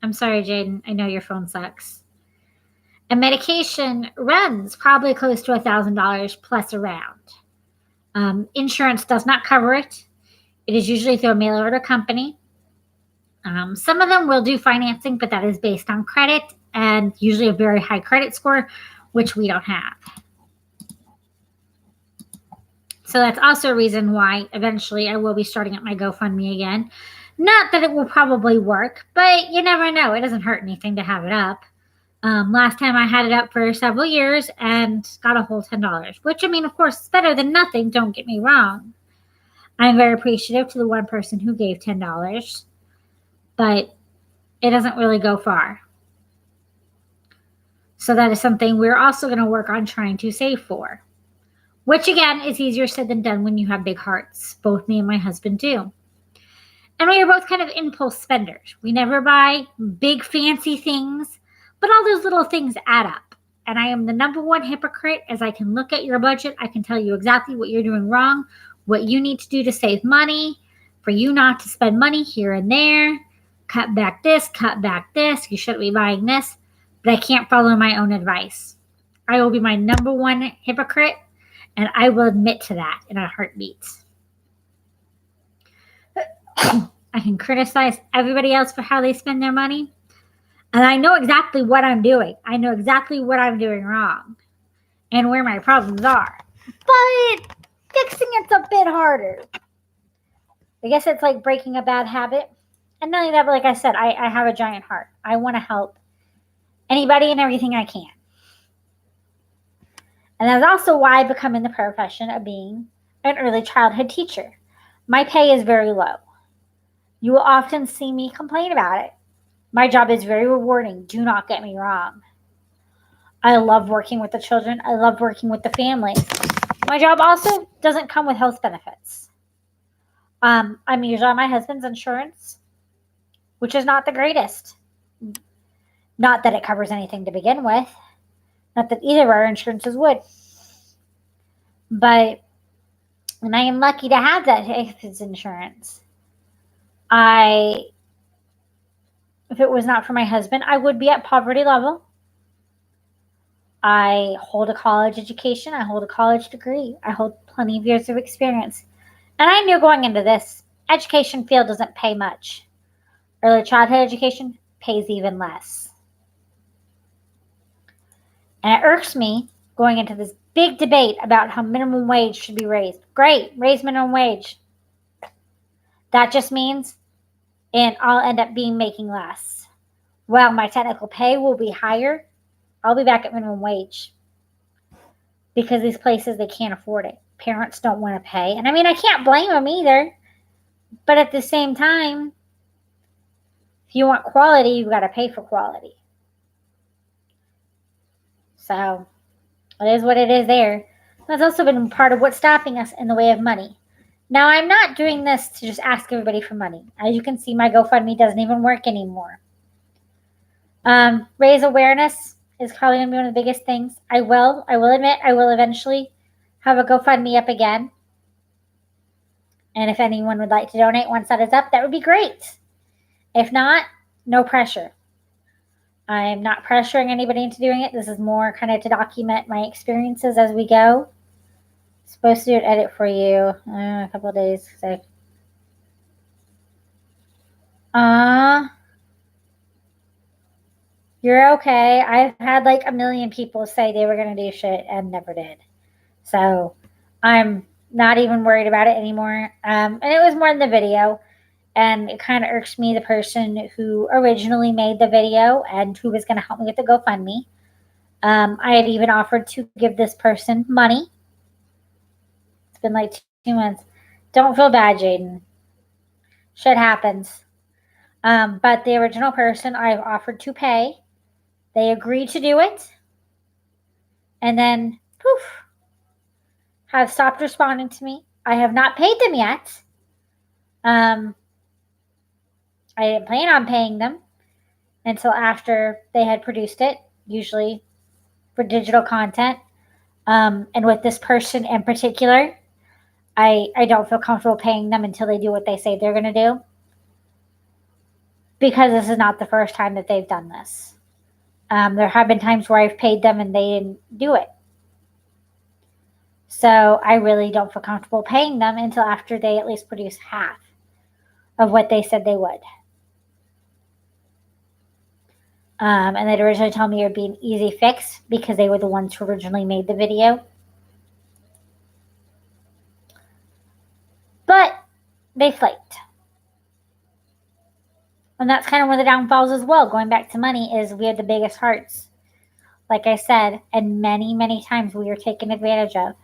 I'm sorry, Jaden. I know your phone sucks. And medication runs probably close to $1,000 plus around. Insurance does not cover it. It is usually through a mail order company. Some of them will do financing, but that is based on credit and usually a very high credit score, which we don't have. So that's also a reason why eventually I will be starting up my GoFundMe again. Not that it will probably work, but you never know. It doesn't hurt anything to have it up. Last time I had it up for several years and got a whole $10, which, I mean, of course, it's better than nothing. Don't get me wrong. I'm very appreciative to the one person who gave $10, but it doesn't really go far. So that is something we're also going to work on trying to save for, which, again, is easier said than done when you have big hearts. Both me and my husband do. And we are both kind of impulse spenders. We never buy big fancy things, but all those little things add up. And I am the number one hypocrite, as I can look at your budget. I can tell you exactly what you're doing wrong, what you need to do to save money, for you not to spend money here and there. Cut back this, cut back this. You shouldn't be buying this. But I can't follow my own advice. I will be my number one hypocrite, and I will admit to that in a heartbeat. I can criticize everybody else for how they spend their money. And I know exactly what I'm doing. I know exactly what I'm doing wrong and where my problems are. But fixing it's a bit harder. I guess it's like breaking a bad habit. And not only that, but like I said, I have a giant heart. I want to help anybody and everything I can. And that's also why I become in the profession of being an early childhood teacher. My pay is very low. You will often see me complain about it. My job is very rewarding. Do not get me wrong. I love working with the children. I love working with the families. My job also doesn't come with health benefits. I'm usually on my husband's insurance, which is not the greatest. Not that it covers anything to begin with. Not that either of our insurances would. But, and I am lucky to have that if it's insurance. If it was not for my husband, I would be at poverty level. I hold a college education. I hold a college degree. I hold plenty of years of experience. And I knew going into this, education field doesn't pay much. Early childhood education pays even less. And it irks me going into this big debate about how minimum wage should be raised. Great, raise minimum wage. That just means and I'll end up making less. Well, my technical pay will be higher. I'll be back at minimum wage because these places, they can't afford it. Parents don't want to pay. And I mean, I can't blame them either. But at the same time, if you want quality, you've got to pay for quality. So it is what it is there. That's also been part of what's stopping us in the way of money. Now, I'm not doing this to just ask everybody for money. As you can see, my GoFundMe doesn't even work anymore. Raise awareness is probably going to be one of the biggest things. I will admit, I will eventually have a GoFundMe up again. And if anyone would like to donate once that is up, that would be great. If not, no pressure. I'm not pressuring anybody into doing it. This is more kind of to document my experiences as we go. Supposed to do an edit for you a couple of days. So. You're okay. I've had like a million people say they were going to do shit and never did. So I'm not even worried about it anymore. And it was more in the video. And it kind of irks me, the person who originally made the video and who was going to help me with the GoFundMe. I had even offered to give this person money. It's been like 2 months. Don't feel bad, Jaden. Shit happens. But the original person I've offered to pay, they agreed to do it. And then, poof, have stopped responding to me. I have not paid them yet. I didn't plan on paying them until after they had produced it, usually for digital content. And with this person in particular, I don't feel comfortable paying them until they do what they say they're going to do. Because this is not the first time that they've done this. There have been times where I've paid them and they didn't do it. So I really don't feel comfortable paying them until after they at least produce half of what they said they would. And they'd originally told me it would be an easy fix because they were the ones who originally made the video. But they flaked. And that's kind of one of the downfalls as well. Going back to money is we have the biggest hearts. Like I said, and many, many times we are taken advantage of.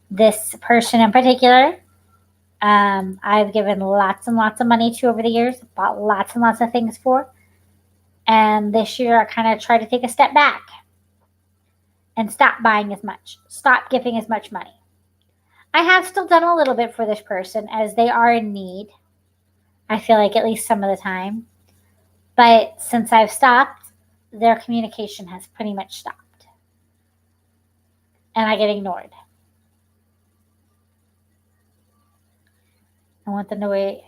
This person in particular, I've given lots and lots of money to over the years, bought lots and lots of things for. And this year I kind of tried to take a step back and stop buying as much, stop giving as much money. I have still done a little bit for this person as they are in need. I feel like at least some of the time. But since I've stopped, their communication has pretty much stopped. And I get ignored. I want them to wait.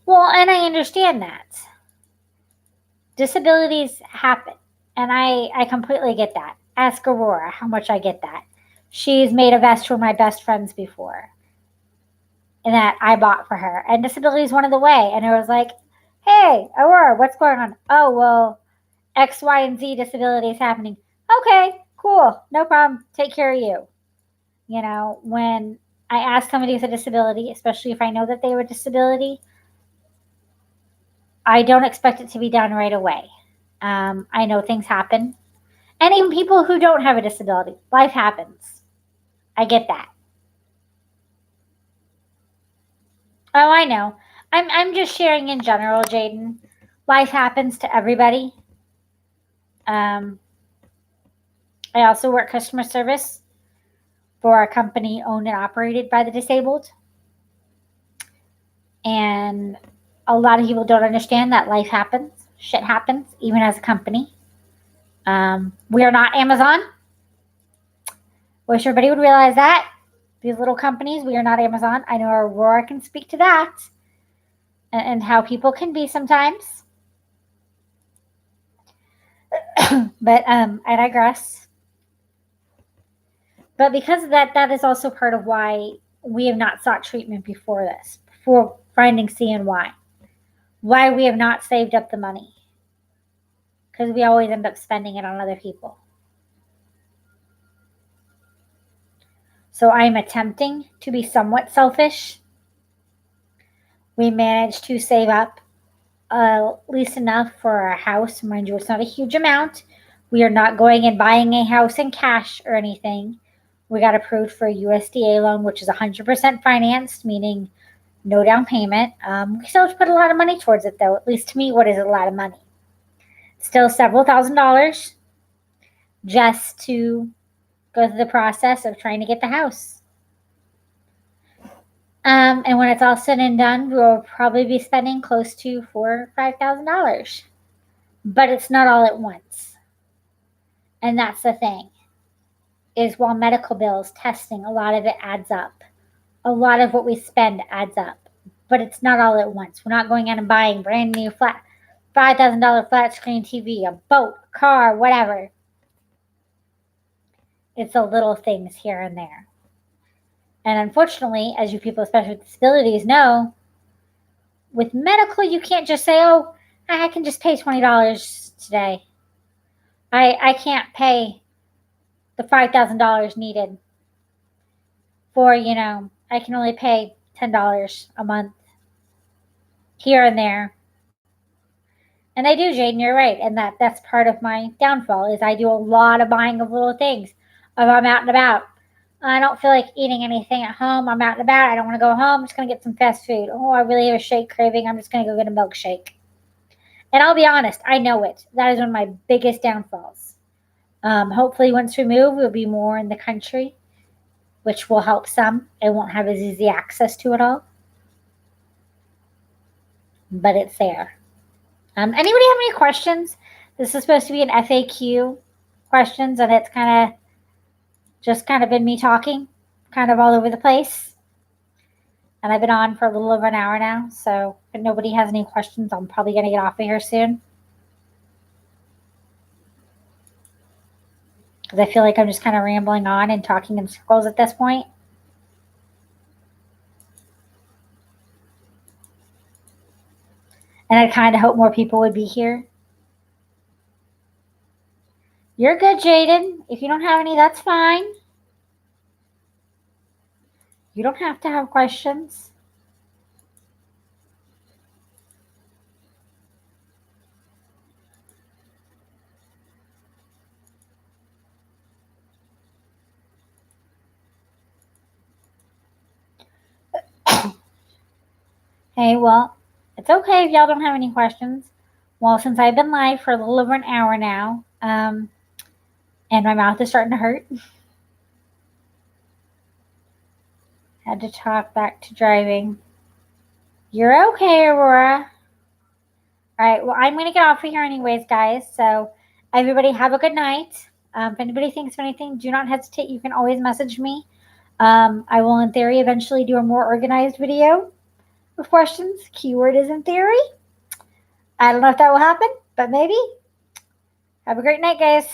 Well, and I understand that. Disabilities happen. And I completely get that. Ask Aurora how much I get that. She's made a vest for my best friends before. And that I bought for her. And disability is one of the way. And it was like, hey, Aurora, what's going on? Oh, well, X, Y, and Z disability is happening. Okay, cool. No problem. Take care of you. You know, when I ask somebody with a disability, especially if I know that they have a disability, I don't expect it to be done right away. I know things happen. And even people who don't have a disability, life happens. I get that. Oh, I know. I'm just sharing in general, Jaden. Life happens to everybody. I also work customer service for a company owned and operated by the disabled. And a lot of people don't understand that life happens. Shit happens, even as a company. We are not Amazon. Wish everybody would realize that. These little companies, we are not Amazon. I know Aurora can speak to that and how people can be sometimes. But I digress. But because of that, that is also part of why we have not sought treatment before this, before finding CNY. Why we have not saved up the money. Because we always end up spending it on other people. So I'm attempting to be somewhat selfish. We managed to save up at least enough for our house. Mind you, it's not a huge amount. We are not going and buying a house in cash or anything. We got approved for a USDA loan, which is 100% financed, meaning no down payment. We still have to put a lot of money towards it, though. At least to me, what is a lot of money? Still several $1,000s just to go through the process of trying to get the house. And when it's all said and done, we'll probably be spending close to $4,000 or $5,000. But it's not all at once. And that's the thing. Is while medical bills, testing, a lot of it adds up. A lot of what we spend adds up. But it's not all at once. We're not going out and buying brand new $5,000 flat screen TV, a boat, a car, whatever. It's the little things here and there. And unfortunately, as you people, especially with disabilities, know, with medical, you can't just say, oh, I can just pay $20 today. I can't pay the $5,000 needed for, I can only pay $10 a month here and there. And I do, Jaden, you're right. And that's part of my downfall is I do a lot of buying of little things. If I'm out and about, I don't feel like eating anything at home. I'm out and about. I don't want to go home. I'm just going to get some fast food. Oh, I really have a shake craving. I'm just going to go get a milkshake. And I'll be honest, I know it. That is one of my biggest downfalls. Hopefully, once we move, we'll be more in the country, which will help some. I won't have as easy access to it all, but it's there. Anybody have any questions? This is supposed to be an FAQ questions, and it's kind of been me talking, kind of all over the place. And I've been on for a little over an hour now, so if nobody has any questions, I'm probably going to get off of here soon. Because I feel like I'm just kind of rambling on and talking in circles at this point. And I kind of hope more people would be here. You're good, Jaden. If you don't have any, that's fine. You don't have to have questions. Hey, well, it's okay if y'all don't have any questions. Well, since I've been live for a little over an hour now, and my mouth is starting to hurt, had to talk back to driving. You're okay, Aurora. All right, well, I'm going to get off of here anyways, guys. So, everybody have a good night. If anybody thinks of anything, do not hesitate. You can always message me. I will, in theory, eventually do a more organized video with questions. Keyword is in theory. I don't know if that will happen, but maybe. Have a great night, guys.